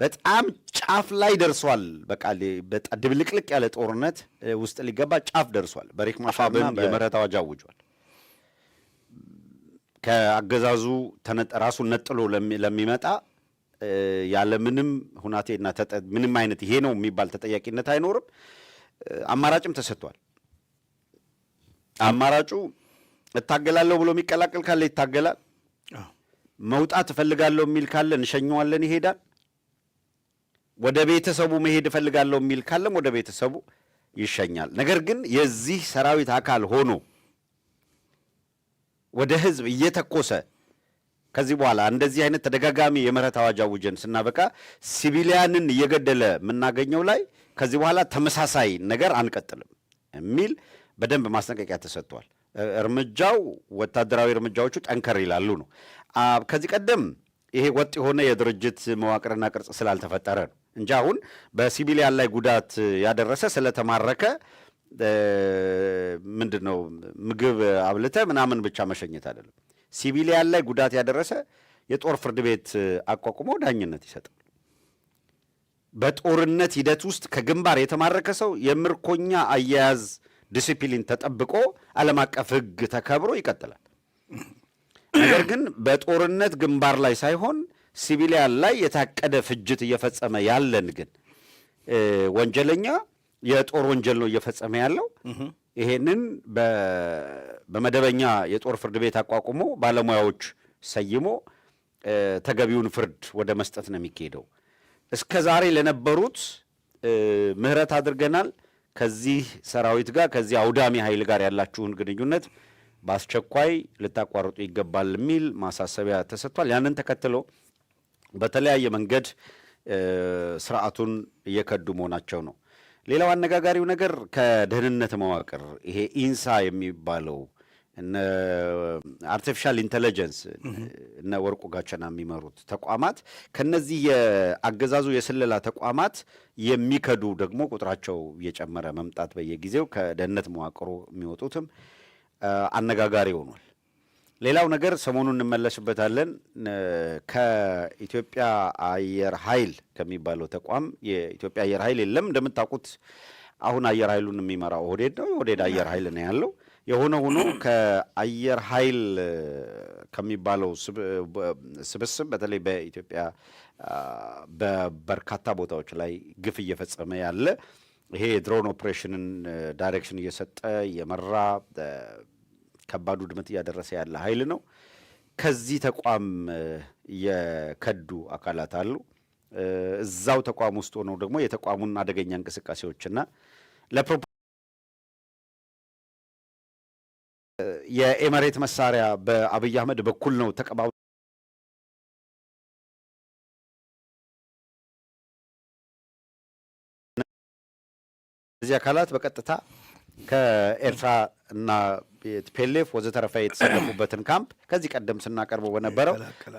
በጣም ጫፍ ላይ ደርሷል። በቃ በጣም ድብልቅልቅ ያለ ጦርነት ውስጥ ሊገባ ጫፍ ደርሷል። በሪክ ማቻርና የምህረት አዋጅ አውጇል። ከአገዛዙ ራሱን ነጥሎ ለሚመጣ ያለምንም ሁናቴና ምንም አይነት ይሄ ነው የሚባል ተጠያቂነት አይኖርም። አማራጭም ተሰጥቷል። አማራጩ እታገላለሁ ብሎ የሚቀላቀል ካለ ይታገላል። መውጣት እፈልጋለሁ የሚል ካለ እንሸኘዋለን፣ ይሄዳል። ወደ ቤተሰቡ መሄድ እፈልጋለሁ የሚል ካለም ወደ ቤተሰቡ ይሸኛል። ነገር ግን የዚህ ሰራዊት አካል ሆኖ ወደ ህዝብ እየተኮሰ ከዚህ በኋላ እንደዚህ አይነት ተደጋጋሚ የምህረት አዋጅ አውጀን ስናበቃ ሲቪሊያንን እየገደለ የምናገኘው ላይ ከዚህ በኋላ ተመሳሳይ ነገር አንቀጥልም የሚል በደንብ ማስጠንቀቂያ ተሰጥቷል። እርምጃው ወታደራዊ እርምጃዎቹ ጠንከር ይላሉ ነው። ከዚህ ቀደም ይሄ ወጥ የሆነ የድርጅት መዋቅርና ቅርጽ ስላልተፈጠረ ነው እንጂ አሁን በሲቪሊያን ላይ ጉዳት ያደረሰ ስለተማረከ ምንድን ነው ምግብ አብልተ ምናምን ብቻ መሸኘት አይደለም። ሲቪሊያን ላይ ጉዳት ያደረሰ የጦር ፍርድ ቤት አቋቁሞ ዳኝነት ይሰጣል። በጦርነት ሂደት ውስጥ ከግንባር የተማረከ ሰው የምርኮኛ አያያዝ ዲሲፕሊን ተጠብቆ ዓለም አቀፍ ሕግ ተከብሮ ይቀጥላል። ነገር ግን በጦርነት ግንባር ላይ ሳይሆን ሲቪሊያን ላይ የታቀደ ፍጅት እየፈጸመ ያለን ግን ወንጀለኛ የጦር ወንጀል ነው እየፈጸመ ያለው። ይሄንን በመደበኛ የጦር ፍርድ ቤት አቋቁሞ ባለሙያዎች ሰይሞ ተገቢውን ፍርድ ወደ መስጠት ነው የሚካሄደው። እስከ ዛሬ ለነበሩት ምህረት አድርገናል። ከዚህ ሰራዊት ጋር ከዚህ አውዳሚ ኃይል ጋር ያላችሁን ግንኙነት በአስቸኳይ ልታቋርጡ ይገባል የሚል ማሳሰቢያ ተሰጥቷል። ያንን ተከትሎ በተለያየ መንገድ ስርዓቱን እየከዱ መሆናቸው ነው። ሌላው አነጋጋሪው ነገር ከደህንነት መዋቅር ይሄ ኢንሳ የሚባለው እነ አርቲፊሻል ኢንቴሊጀንስ እነ ወርቁ ጋቸና የሚመሩት ተቋማት ከነዚህ የአገዛዙ የስለላ ተቋማት የሚከዱ ደግሞ ቁጥራቸው እየጨመረ መምጣት በየጊዜው ከደህንነት መዋቅሩ የሚወጡትም አነጋጋሪ ሆኗል። ሌላው ነገር ሰሞኑን እንመለስበታለን። ከኢትዮጵያ አየር ኃይል ከሚባለው ተቋም የኢትዮጵያ አየር ኃይል የለም እንደምታውቁት። አሁን አየር ኃይሉን የሚመራው ኦህዴድ ነው። የኦህዴድ አየር ኃይል ነው ያለው። የሆነ ሆኖ ከአየር ኃይል ከሚባለው ስብስብ በተለይ በኢትዮጵያ በበርካታ ቦታዎች ላይ ግፍ እየፈጸመ ያለ ይሄ የድሮን ኦፕሬሽንን ዳይሬክሽን እየሰጠ የመራ ከባድ ውድመት እያደረሰ ያለ ኃይል ነው። ከዚህ ተቋም የከዱ አካላት አሉ። እዛው ተቋም ውስጥ ሆነው ደግሞ የተቋሙን አደገኛ እንቅስቃሴዎችና የኤመሬት መሳሪያ በአብይ አህመድ በኩል ነው ተቀባው እዚህ አካላት በቀጥታ ከኤርትራ እና ፒኤልኤፍ ወዘተረፈ የተሰለፉበትን ካምፕ ከዚህ ቀደም ስናቀርበው በነበረው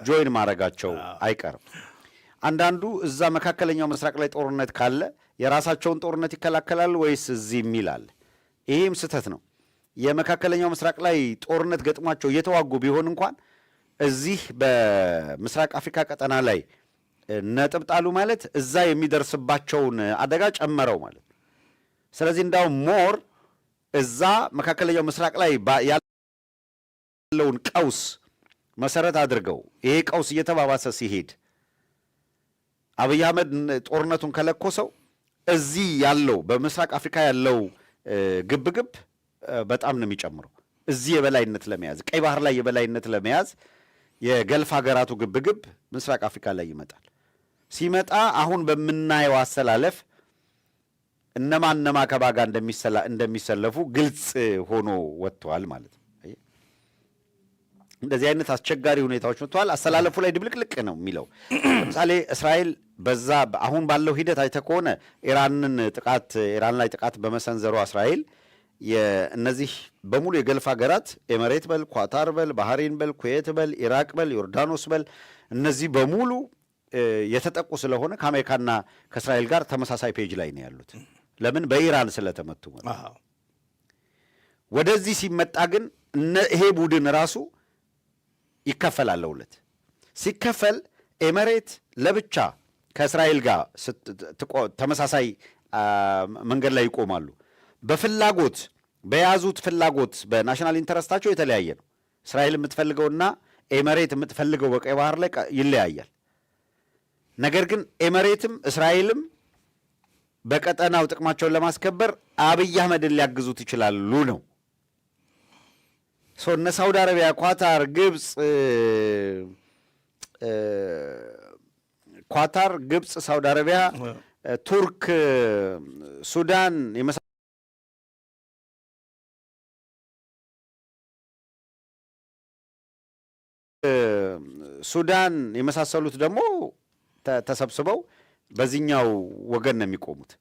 ጆይን ማድረጋቸው አይቀርም። አንዳንዱ እዛ መካከለኛው ምስራቅ ላይ ጦርነት ካለ የራሳቸውን ጦርነት ይከላከላሉ ወይስ እዚህ የሚል አለ። ይህም ስህተት ነው። የመካከለኛው ምስራቅ ላይ ጦርነት ገጥሟቸው እየተዋጉ ቢሆን እንኳን እዚህ በምስራቅ አፍሪካ ቀጠና ላይ ነጥብ ጣሉ ማለት እዛ የሚደርስባቸውን አደጋ ጨመረው ማለት ነው። ስለዚህ እንዳውም ሞር እዛ መካከለኛው ምስራቅ ላይ ያለውን ቀውስ መሰረት አድርገው ይሄ ቀውስ እየተባባሰ ሲሄድ አብይ አህመድ ጦርነቱን ከለኮሰው እዚህ ያለው በምስራቅ አፍሪካ ያለው ግብግብ በጣም ነው የሚጨምረው። እዚህ የበላይነት ለመያዝ ቀይ ባህር ላይ የበላይነት ለመያዝ የገልፍ ሀገራቱ ግብግብ ምስራቅ አፍሪካ ላይ ይመጣል። ሲመጣ አሁን በምናየው አሰላለፍ እነማ ከባጋ እንደሚሰለፉ ግልጽ ሆኖ ወጥቷል ማለት ነው። እንደዚህ አይነት አስቸጋሪ ሁኔታዎች መጥተዋል። አሰላለፉ ላይ ድብልቅልቅ ነው የሚለው። ለምሳሌ እስራኤል በዛ አሁን ባለው ሂደት አይተህ ከሆነ ኢራን ላይ ጥቃት በመሰንዘሯ እስራኤል እነዚህ በሙሉ የገልፍ ሀገራት ኤመሬት በል፣ ኳታር በል፣ ባህሬን በል፣ ኩዌት በል፣ ኢራቅ በል፣ ዮርዳኖስ በል እነዚህ በሙሉ የተጠቁ ስለሆነ ከአሜሪካና ከእስራኤል ጋር ተመሳሳይ ፔጅ ላይ ነው ያሉት። ለምን? በኢራን ስለተመቱ ማለት። ወደዚህ ሲመጣ ግን ይሄ ቡድን ራሱ ይከፈላል ለሁለት። ሲከፈል ኤመሬት ለብቻ ከእስራኤል ጋር ተመሳሳይ መንገድ ላይ ይቆማሉ። በፍላጎት በያዙት ፍላጎት በናሽናል ኢንተረስታቸው የተለያየ ነው። እስራኤል የምትፈልገውና ኤመሬት የምትፈልገው በቀይ ባህር ላይ ይለያያል። ነገር ግን ኤመሬትም እስራኤልም በቀጠናው ጥቅማቸውን ለማስከበር አብይ አህመድን ሊያግዙት ይችላሉ ነው። እነ ሳውዲ አረቢያ፣ ኳታር፣ ግብፅ፣ ሳውዲ አረቢያ፣ ቱርክ፣ ሱዳን የመሳሰሉት ደግሞ ተሰብስበው በዚህኛው ወገን ነው የሚቆሙት።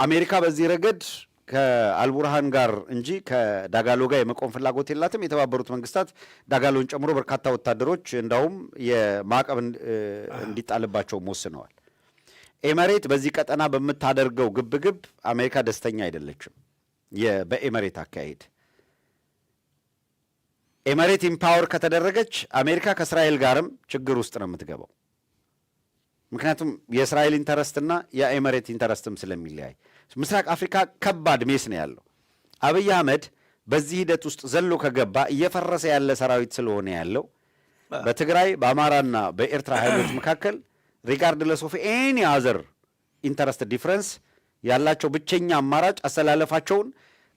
አሜሪካ በዚህ ረገድ ከአልቡርሃን ጋር እንጂ ከዳጋሎ ጋር የመቆም ፍላጎት የላትም። የተባበሩት መንግስታት ዳጋሎን ጨምሮ በርካታ ወታደሮች እንዳውም የማዕቀብ እንዲጣልባቸው ወስነዋል። ኤመሬት በዚህ ቀጠና በምታደርገው ግብግብ አሜሪካ ደስተኛ አይደለችም። በኤመሬት አካሄድ ኤመሬት ኢምፓወር ከተደረገች አሜሪካ ከእስራኤል ጋርም ችግር ውስጥ ነው የምትገባው። ምክንያቱም የእስራኤል ኢንተረስትና የኤመሬት ኢንተረስትም ስለሚለያይ ምስራቅ አፍሪካ ከባድ ሜስ ነው ያለው። አብይ አህመድ በዚህ ሂደት ውስጥ ዘሎ ከገባ እየፈረሰ ያለ ሰራዊት ስለሆነ ያለው በትግራይ በአማራና በኤርትራ ኃይሎች መካከል ሪጋርድለስ ኦፍ ኤኒ አዘር ኢንተረስት ዲፍረንስ ያላቸው ብቸኛ አማራጭ አሰላለፋቸውን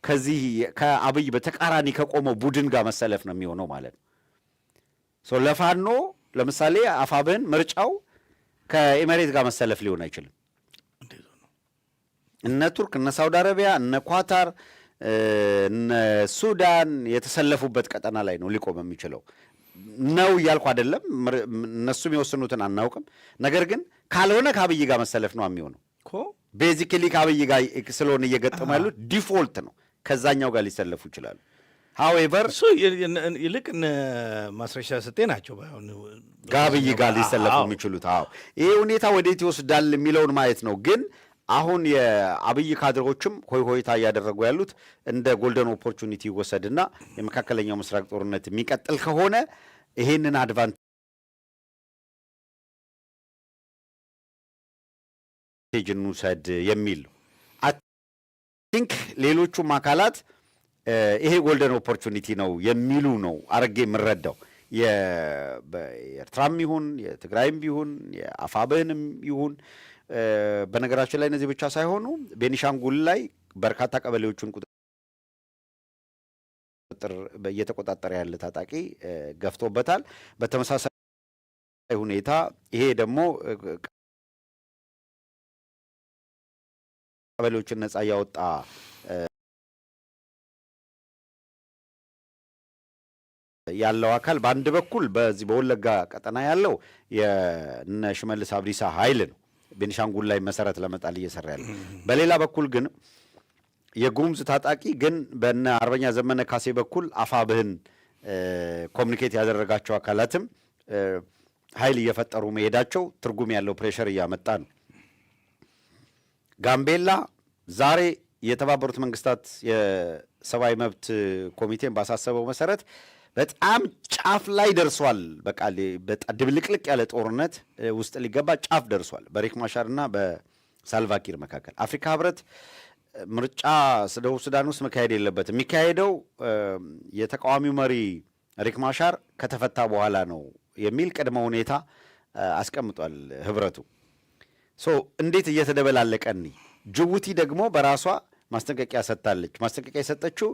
ከዚህ ከአብይ በተቃራኒ ከቆመው ቡድን ጋር መሰለፍ ነው የሚሆነው ማለት ነው። ለፋኖ ለምሳሌ አፋብህን ምርጫው ከኤሜሬት ጋር መሰለፍ ሊሆን አይችልም። እነ ቱርክ፣ እነ ሳውዲ አረቢያ፣ እነ ኳታር፣ እነ ሱዳን የተሰለፉበት ቀጠና ላይ ነው ሊቆም የሚችለው ነው እያልኩ አይደለም። እነሱ የሚወስኑትን አናውቅም። ነገር ግን ካልሆነ ከአብይ ጋር መሰለፍ ነው የሚሆነው። ቤዚክሊ ከአብይ ጋር ስለሆነ እየገጠሙ ያሉት ዲፎልት ነው። ከዛኛው ጋር ሊሰለፉ ይችላሉ። ሃዌቨር እሱ ይልቅ ማስረሻ ሰጤ ናቸው ከአብይ ጋር ሊሰለፉ የሚችሉት። አዎ ይሄ ሁኔታ ወዴት ይወስዳል የሚለውን ማየት ነው። ግን አሁን የአብይ ካድሬዎችም ሆይ ሆይታ እያደረጉ ያሉት እንደ ጎልደን ኦፖርቹኒቲ ይወሰድና የመካከለኛው ምስራቅ ጦርነት የሚቀጥል ከሆነ ይሄንን አድቫንቴጅ እንውሰድ የሚል ነው። አይ ቲንክ ሌሎቹም አካላት ይሄ ጎልደን ኦፖርቹኒቲ ነው የሚሉ ነው አረጌ የምረዳው። የኤርትራም ይሁን የትግራይም ቢሆን የአፋብህንም ይሁን በነገራችን ላይ እነዚህ ብቻ ሳይሆኑ ቤኒሻንጉል ላይ በርካታ ቀበሌዎችን ቁጥጥር እየተቆጣጠረ ያለ ታጣቂ ገፍቶበታል። በተመሳሳይ ሁኔታ ይሄ ደግሞ ቀበሌዎችን ነጻ ያወጣ ያለው አካል በአንድ በኩል በዚህ በወለጋ ቀጠና ያለው የነ ሽመልስ አብዲሳ ኃይል ነው ቤኒሻንጉል ላይ መሰረት ለመጣል እየሰራ ያለው። በሌላ በኩል ግን የጉሙዝ ታጣቂ ግን በነ አርበኛ ዘመነ ካሴ በኩል አፋብህን ኮሚኒኬት ያደረጋቸው አካላትም ኃይል እየፈጠሩ መሄዳቸው ትርጉም ያለው ፕሬሸር እያመጣ ነው። ጋምቤላ ዛሬ የተባበሩት መንግስታት የሰብአዊ መብት ኮሚቴን ባሳሰበው መሰረት በጣም ጫፍ ላይ ደርሷል። በቃ በጣም ድብልቅልቅ ያለ ጦርነት ውስጥ ሊገባ ጫፍ ደርሷል በሪክ ማሻርና በሳልቫኪር መካከል። አፍሪካ ህብረት ምርጫ ደቡብ ሱዳን ውስጥ መካሄድ የለበትም፣ የሚካሄደው የተቃዋሚው መሪ ሪክ ማሻር ከተፈታ በኋላ ነው የሚል ቅድመ ሁኔታ አስቀምጧል ህብረቱ። እንዴት እየተደበላለቀኒ። ጅቡቲ ደግሞ በራሷ ማስጠንቀቂያ ሰጥታለች። ማስጠንቀቂያ የሰጠችው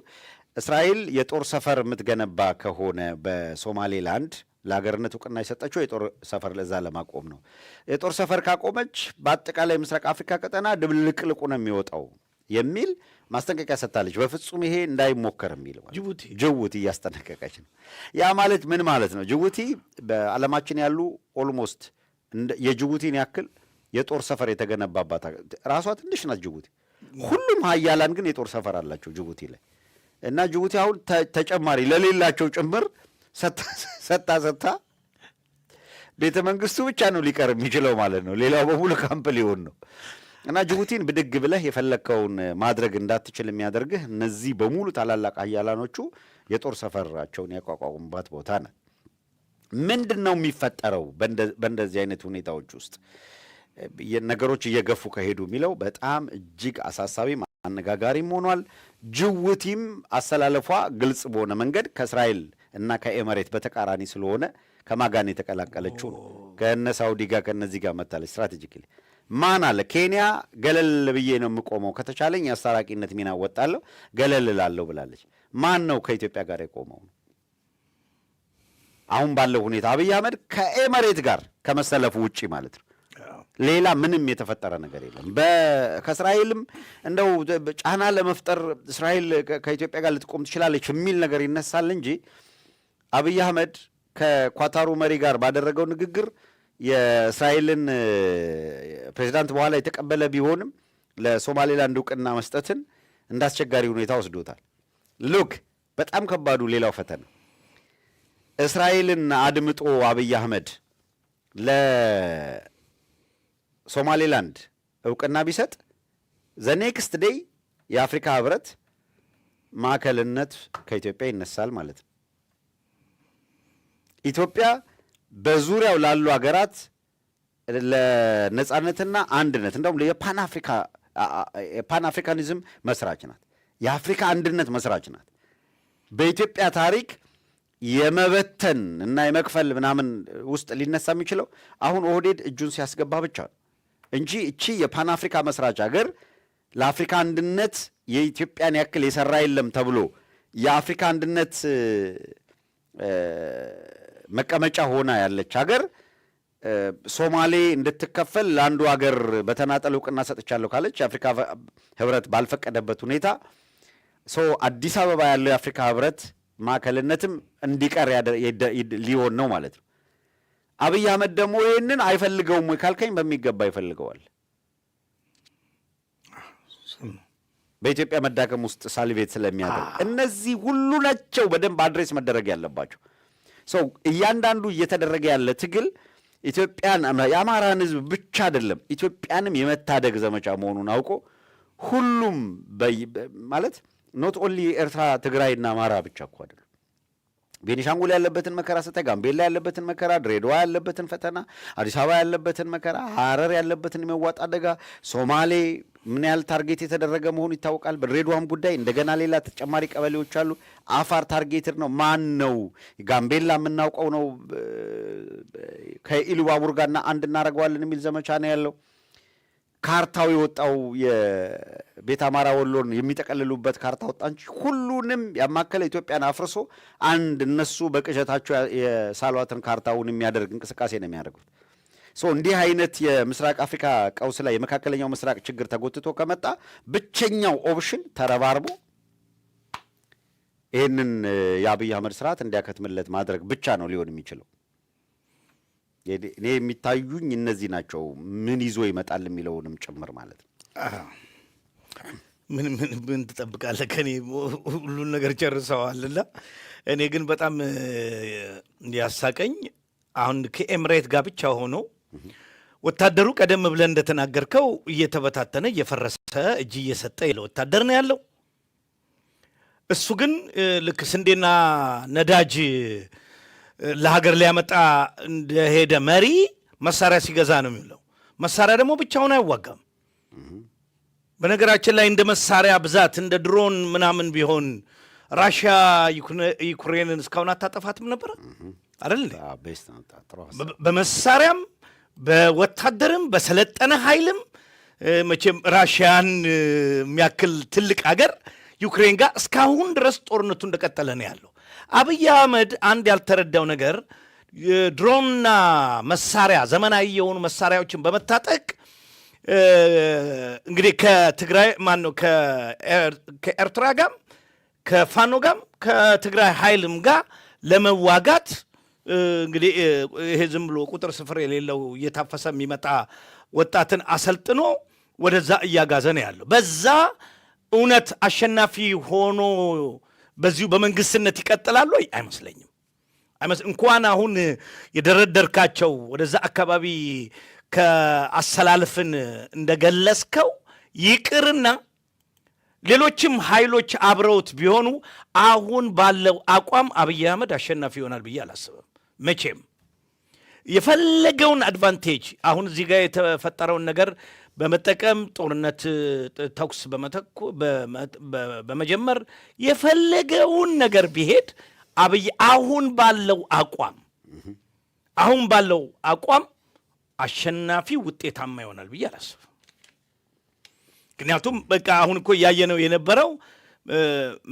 እስራኤል የጦር ሰፈር የምትገነባ ከሆነ በሶማሌላንድ ለሀገርነት እውቅና የሰጠችው የጦር ሰፈር ለዛ ለማቆም ነው። የጦር ሰፈር ካቆመች በአጠቃላይ ምስራቅ አፍሪካ ቀጠና ድብልቅልቁ ነው የሚወጣው የሚል ማስጠንቀቂያ ሰጥታለች። በፍጹም ይሄ እንዳይሞከር የሚል ጅቡቲ እያስጠነቀቀች ነው። ያ ማለት ምን ማለት ነው? ጅቡቲ በዓለማችን ያሉ ኦልሞስት የጅቡቲን ያክል የጦር ሰፈር የተገነባባት ራሷ ትንሽ ናት ጅቡቲ። ሁሉም ሀያላን ግን የጦር ሰፈር አላቸው ጅቡቲ ላይ እና ጅቡቲ አሁን ተጨማሪ ለሌላቸው ጭምር ሰታ ቤተ መንግስቱ ብቻ ነው ሊቀር የሚችለው ማለት ነው። ሌላው በሙሉ ካምፕ ሊሆን ነው። እና ጅቡቲን ብድግ ብለህ የፈለግከውን ማድረግ እንዳትችል የሚያደርግህ እነዚህ በሙሉ ታላላቅ ሀያላኖቹ የጦር ሰፈራቸውን ያቋቋሙባት ቦታ ናት። ምንድን ነው የሚፈጠረው በእንደዚህ አይነት ሁኔታዎች ውስጥ ነገሮች እየገፉ ከሄዱ የሚለው በጣም እጅግ አሳሳቢ አነጋጋሪም ሆኗል። ጅቡቲም አሰላለፏ ግልጽ በሆነ መንገድ ከእስራኤል እና ከኤመሬት በተቃራኒ ስለሆነ ከማጋን የተቀላቀለችው ነው። ከነ ሳውዲ ጋር ከነዚህ ጋር መታለች። ስትራቴጂካሊ ማን አለ ኬንያ ገለል ብዬ ነው የምቆመው፣ ከተቻለኝ የአስታራቂነት ሚና ወጣለሁ፣ ገለል ላለሁ ብላለች። ማን ነው ከኢትዮጵያ ጋር የቆመው? አሁን ባለው ሁኔታ አብይ አህመድ ከኤመሬት ጋር ከመሰለፉ ውጪ ማለት ነው ሌላ ምንም የተፈጠረ ነገር የለም። ከእስራኤልም እንደው ጫና ለመፍጠር እስራኤል ከኢትዮጵያ ጋር ልትቆም ትችላለች የሚል ነገር ይነሳል እንጂ አብይ አህመድ ከኳታሩ መሪ ጋር ባደረገው ንግግር የእስራኤልን ፕሬዚዳንት በኋላ የተቀበለ ቢሆንም ለሶማሌላንድ እውቅና መስጠትን እንዳስቸጋሪ ሁኔታ ወስዶታል። ሉክ በጣም ከባዱ ሌላው ፈተና እስራኤልን አድምጦ አብይ አህመድ ለሶማሌላንድ እውቅና ቢሰጥ ዘኔክስት ዴይ የአፍሪካ ህብረት ማዕከልነት ከኢትዮጵያ ይነሳል ማለት ነው። ኢትዮጵያ በዙሪያው ላሉ ሀገራት ለነጻነትና አንድነት እንደውም የፓን አፍሪካኒዝም መስራች ናት። የአፍሪካ አንድነት መስራች ናት። በኢትዮጵያ ታሪክ የመበተን እና የመክፈል ምናምን ውስጥ ሊነሳ የሚችለው አሁን ኦህዴድ እጁን ሲያስገባ ብቻ ነው እንጂ እቺ የፓን አፍሪካ መስራች ሀገር ለአፍሪካ አንድነት የኢትዮጵያን ያክል የሰራ የለም ተብሎ የአፍሪካ አንድነት መቀመጫ ሆና ያለች ሀገር ሶማሌ እንድትከፈል ለአንዱ ሀገር በተናጠል እውቅና ሰጥቻለሁ ካለች የአፍሪካ ህብረት ባልፈቀደበት ሁኔታ አዲስ አበባ ያለው የአፍሪካ ህብረት ማዕከልነትም እንዲቀር ሊሆን ነው ማለት ነው። አብይ አህመድ ደግሞ ይህንን አይፈልገውም ወይ ካልከኝ በሚገባ ይፈልገዋል። በኢትዮጵያ መዳከም ውስጥ ሳልቬት ስለሚያደርግ እነዚህ ሁሉ ናቸው በደንብ አድሬስ መደረግ ያለባቸው። እያንዳንዱ እየተደረገ ያለ ትግል ኢትዮጵያን የአማራን ህዝብ ብቻ አይደለም ኢትዮጵያንም የመታደግ ዘመቻ መሆኑን አውቆ ሁሉም ማለት ኖት ኦንሊ ኤርትራ ትግራይና አማራ ብቻ እኮ አይደለም። ቤኒሻንጉል ያለበትን መከራ ስታይ፣ ጋምቤላ ያለበትን መከራ፣ ድሬዳዋ ያለበትን ፈተና፣ አዲስ አበባ ያለበትን መከራ፣ ሀረር ያለበትን የመዋጥ አደጋ፣ ሶማሌ ምን ያህል ታርጌት የተደረገ መሆኑ ይታወቃል። በድሬዳዋም ጉዳይ እንደገና ሌላ ተጨማሪ ቀበሌዎች አሉ። አፋር ታርጌትድ ነው። ማን ነው? ጋምቤላ የምናውቀው ነው። ከኢሉባቡር ጋርና አንድ እናደርገዋለን የሚል ዘመቻ ነው ያለው። ካርታው የወጣው የቤት አማራ ወሎን የሚጠቀልሉበት ካርታ ወጣ እንጂ ሁሉንም ያማከለ ኢትዮጵያን አፍርሶ አንድ እነሱ በቅዠታቸው የሳሏትን ካርታውን የሚያደርግ እንቅስቃሴ ነው የሚያደርጉት። እንዲህ አይነት የምስራቅ አፍሪካ ቀውስ ላይ የመካከለኛው ምስራቅ ችግር ተጎትቶ ከመጣ ብቸኛው ኦፕሽን ተረባርቦ ይህንን የአብይ አህመድ ስርዓት እንዲያከትምለት ማድረግ ብቻ ነው ሊሆን የሚችለው። እኔ የሚታዩኝ እነዚህ ናቸው። ምን ይዞ ይመጣል የሚለውንም ጭምር ማለት ነው። ምን ትጠብቃለህ ከኔ? ሁሉን ነገር ጨርሰዋልና እኔ ግን በጣም ያሳቀኝ አሁን ከኤምሬት ጋር ብቻ ሆኖ ወታደሩ ቀደም ብለን እንደተናገርከው እየተበታተነ እየፈረሰ እጅ እየሰጠ ያለ ወታደር ነው ያለው። እሱ ግን ልክ ስንዴና ነዳጅ ለሀገር ሊያመጣ እንደሄደ መሪ መሳሪያ ሲገዛ ነው የሚውለው። መሳሪያ ደግሞ ብቻውን አይዋጋም። በነገራችን ላይ እንደ መሳሪያ ብዛት እንደ ድሮን ምናምን ቢሆን ራሽያ ዩክሬንን እስካሁን አታጠፋትም ነበረ አይደል? በመሳሪያም በወታደርም በሰለጠነ ኃይልም መቼም ራሽያን የሚያክል ትልቅ አገር ዩክሬን ጋር እስካሁን ድረስ ጦርነቱ እንደቀጠለ ነው ያለው። አብይ አህመድ አንድ ያልተረዳው ነገር ድሮንና መሳሪያ ዘመናዊ የሆኑ መሳሪያዎችን በመታጠቅ እንግዲህ ከትግራይ ማነው ከኤርትራ ጋም ከፋኖ ጋም ከትግራይ ኃይልም ጋር ለመዋጋት እንግዲህ ይሄ ዝም ብሎ ቁጥር ስፍር የሌለው እየታፈሰ የሚመጣ ወጣትን አሰልጥኖ ወደዛ እያጋዘ ነው ያለው። በዛ እውነት አሸናፊ ሆኖ በዚሁ በመንግስትነት ይቀጥላሉ? አይመስለኝም። እንኳን አሁን የደረደርካቸው ወደዛ አካባቢ ከአሰላልፍን እንደገለጽከው ይቅርና ሌሎችም ኃይሎች አብረውት ቢሆኑ አሁን ባለው አቋም አብይ አህመድ አሸናፊ ይሆናል ብዬ አላስብም። መቼም የፈለገውን አድቫንቴጅ አሁን እዚህ ጋር የተፈጠረውን ነገር በመጠቀም ጦርነት ተኩስ በመጀመር የፈለገውን ነገር ቢሄድ አብይ አሁን ባለው አቋም አሸናፊ ውጤታማ ይሆናል ብዬ አላስብም። ምክንያቱም በቃ አሁን እኮ እያየነው የነበረው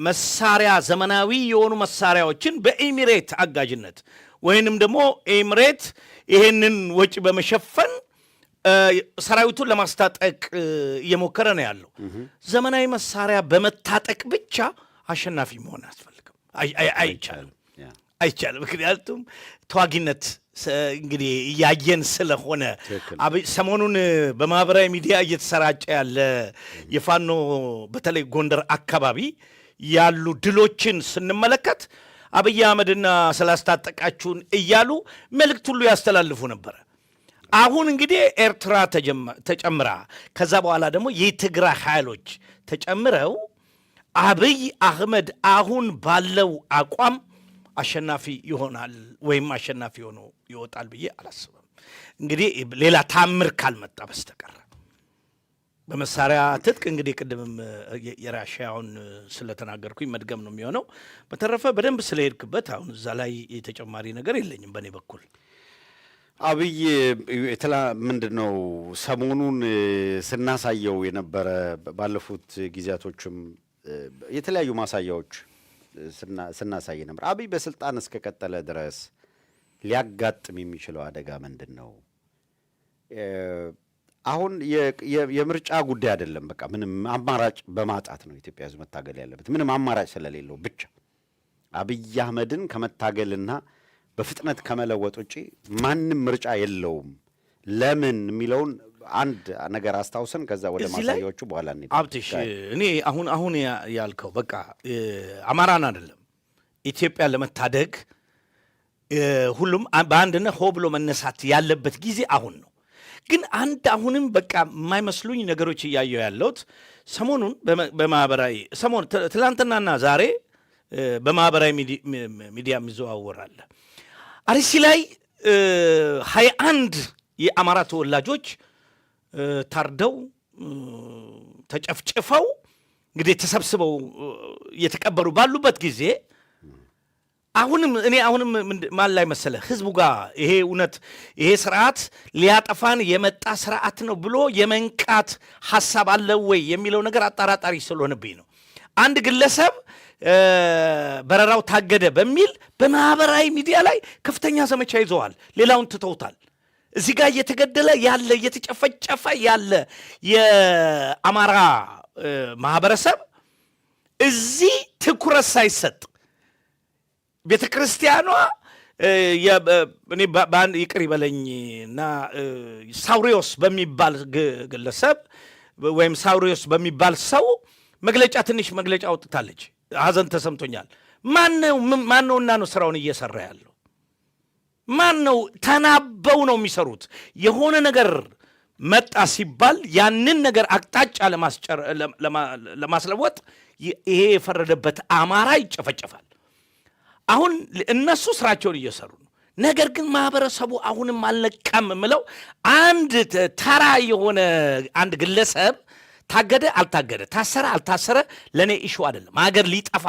መሳሪያ ዘመናዊ የሆኑ መሳሪያዎችን በኤሚሬት አጋዥነት ወይንም ደግሞ ኤሚሬት ይሄንን ወጪ በመሸፈን ሰራዊቱን ለማስታጠቅ እየሞከረ ነው ያለው። ዘመናዊ መሳሪያ በመታጠቅ ብቻ አሸናፊ መሆን አያስፈልግም፣ አይቻልም። ምክንያቱም ተዋጊነት እንግዲህ እያየን ስለሆነ ሰሞኑን በማህበራዊ ሚዲያ እየተሰራጨ ያለ የፋኖ በተለይ ጎንደር አካባቢ ያሉ ድሎችን ስንመለከት አብይ አህመድና ስላስታጠቃችሁን እያሉ መልእክት ሁሉ ያስተላልፉ ነበረ። አሁን እንግዲህ ኤርትራ ተጨምራ ከዛ በኋላ ደግሞ የትግራይ ኃይሎች ተጨምረው አብይ አህመድ አሁን ባለው አቋም አሸናፊ ይሆናል ወይም አሸናፊ ሆኖ ይወጣል ብዬ አላስብም። እንግዲህ ሌላ ታምር ካልመጣ በስተቀር በመሳሪያ ትጥቅ እንግዲህ ቅድምም የራሽያውን ስለተናገርኩኝ መድገም ነው የሚሆነው። በተረፈ በደንብ ስለሄድክበት አሁን እዛ ላይ የተጨማሪ ነገር የለኝም በእኔ በኩል። አብይ ምንድን ነው ሰሞኑን ስናሳየው የነበረ ባለፉት ጊዜያቶችም የተለያዩ ማሳያዎች ስናሳይ ነበር። አብይ በስልጣን እስከቀጠለ ድረስ ሊያጋጥም የሚችለው አደጋ ምንድን ነው? አሁን የምርጫ ጉዳይ አይደለም። በቃ ምንም አማራጭ በማጣት ነው ኢትዮጵያ ሕዝብ መታገል ያለበት፣ ምንም አማራጭ ስለሌለው ብቻ አብይ አህመድን ከመታገልና በፍጥነት ከመለወጥ ውጪ ማንም ምርጫ የለውም። ለምን የሚለውን አንድ ነገር አስታውሰን ከዛ ወደ ማሳያዎቹ በኋላ እንሄድ። አብትሽ እኔ አሁን ያልከው በቃ አማራን አይደለም ኢትዮጵያን ለመታደግ ሁሉም በአንድነት ሆ ብሎ መነሳት ያለበት ጊዜ አሁን ነው። ግን አሁንም በቃ የማይመስሉኝ ነገሮች እያየው ያለሁት ሰሞኑን በማህበራዊ ትላንትናና ዛሬ በማህበራዊ ሚዲያ የሚዘዋወራል። አርሲ ላይ 21 የአማራ ተወላጆች ታርደው ተጨፍጭፈው እንግዲህ ተሰብስበው እየተቀበሩ ባሉበት ጊዜ አሁንም ማን ላይ መሰለ ህዝቡ ጋር ይሄ እውነት ይሄ ስርዓት ሊያጠፋን የመጣ ስርዓት ነው ብሎ የመንቃት ሐሳብ አለው ወይ የሚለው ነገር አጣራጣሪ ስለሆነብኝ ነው። አንድ ግለሰብ በረራው ታገደ በሚል በማህበራዊ ሚዲያ ላይ ከፍተኛ ዘመቻ ይዘዋል። ሌላውን ትተውታል። እዚህ ጋር እየተገደለ ያለ እየተጨፈጨፈ ያለ የአማራ ማህበረሰብ እዚህ ትኩረት ሳይሰጥ ቤተ ክርስቲያኗ ይቅር ይበለኝና ሳውሪዮስ በሚባል ግለሰብ ወይም ሳውሪዮስ በሚባል ሰው ትንሽ መግለጫ አውጥታለች። ሐዘን ተሰምቶኛል። ማነውና ነው ስራውን እየሰራ ያለው? ማነው? ተናበው ነው የሚሰሩት። የሆነ ነገር መጣ ሲባል ያንን ነገር አቅጣጫ ለማስለወጥ ይሄ የፈረደበት አማራ ይጨፈጨፋል። አሁን እነሱ ስራቸውን እየሰሩ ነው። ነገር ግን ማህበረሰቡ አሁንም አልነቃም የምለው አንድ ተራ የሆነ አንድ ግለሰብ ታገደ አልታገደ፣ ታሰረ አልታሰረ ለእኔ ኢሹ አይደለም። ሀገር ሊጠፋ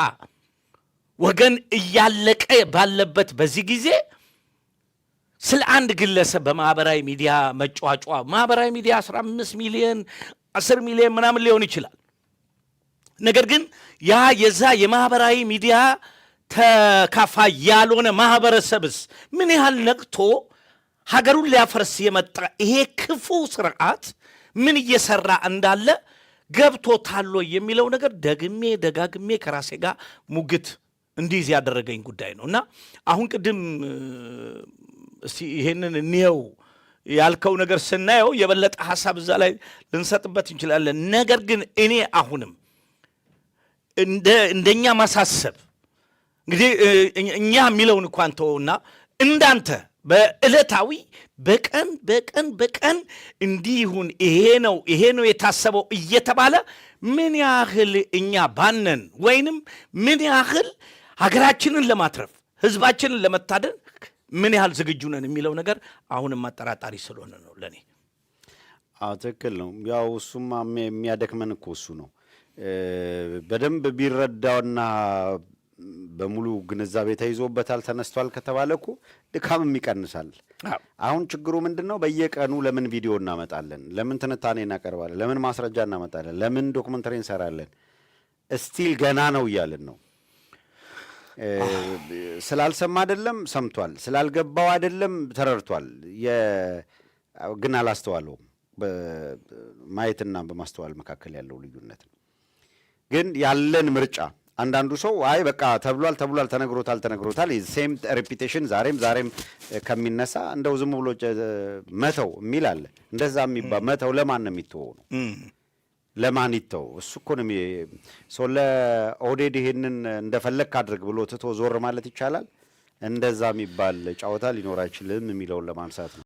ወገን እያለቀ ባለበት በዚህ ጊዜ ስለ አንድ ግለሰብ በማህበራዊ ሚዲያ መጫጫ ማህበራዊ ሚዲያ 15 ሚሊዮን 10 ሚሊዮን ምናምን ሊሆን ይችላል። ነገር ግን የዛ የማህበራዊ ሚዲያ ተካፋይ ያልሆነ ማህበረሰብስ ምን ያህል ነቅቶ ሀገሩን ሊያፈርስ የመጣ ይሄ ክፉ ስርዓት ምን እየሰራ እንዳለ ገብቶታል የሚለው ነገር ደጋግሜ ከራሴ ጋር ሙግት እንዲይዝ ያደረገኝ ጉዳይ ነው እና አሁን ቅድም እስቲ ይሄንን እንየው ያልከው ነገር ስናየው የበለጠ ሐሳብ እዛ ላይ ልንሰጥበት እንችላለን። ነገር ግን እኔ አሁንም እንደኛ ማሳሰብ እንግዲህ እኛ የሚለውን እንኳን ተወውና እንዳንተ በዕለታዊ በቀን እንዲህ ይሁን ይሄ ነው የታሰበው እየተባለ ምን ያህል እኛ ባነን ወይንም ምን ያህል ሀገራችንን ለማትረፍ ህዝባችንን ለመታደን ምን ያህል ዝግጁ ነን የሚለው ነገር አሁንም አጠራጣሪ ስለሆነ ነው ለእኔ። ትክክል ነው። ያው እሱማ የሚያደክመን እኮ እሱ ነው። በደንብ ቢረዳውና በሙሉ ግንዛቤ ተይዞበታል ተነስቷል ከተባለ እኮ ድካምም ይቀንሳል። አሁን ችግሩ ምንድን ነው? በየቀኑ ለምን ቪዲዮ እናመጣለን? ለምን ትንታኔ እናቀርባለን? ለምን ማስረጃ እናመጣለን? ለምን ዶክመንተሪ እንሰራለን? እስቲል ገና ነው እያልን ነው። ስላልሰማ አይደለም ሰምቷል፣ ስላልገባው አይደለም ተረድቷል፣ ግን አላስተዋለውም። በማየትና በማስተዋል መካከል ያለው ልዩነት ነው። ግን ያለን ምርጫ አንዳንዱ ሰው አይ በቃ ተብሏል ተነግሮታል ሴም ሬፒቴሽን ዛሬም ከሚነሳ እንደው ዝም ብሎ መተው የሚል አለ። እንደዛ የሚባል መተው ለማን ነው የሚተወው ነው? ለማን ይተው? እሱ እኮ ነው ሰው ለኦህዴድ ይሄንን እንደፈለክ አድርግ ብሎ ትቶ ዞር ማለት ይቻላል? እንደዛ የሚባል ጨዋታ ሊኖር አይችልም የሚለውን ለማንሳት ነው።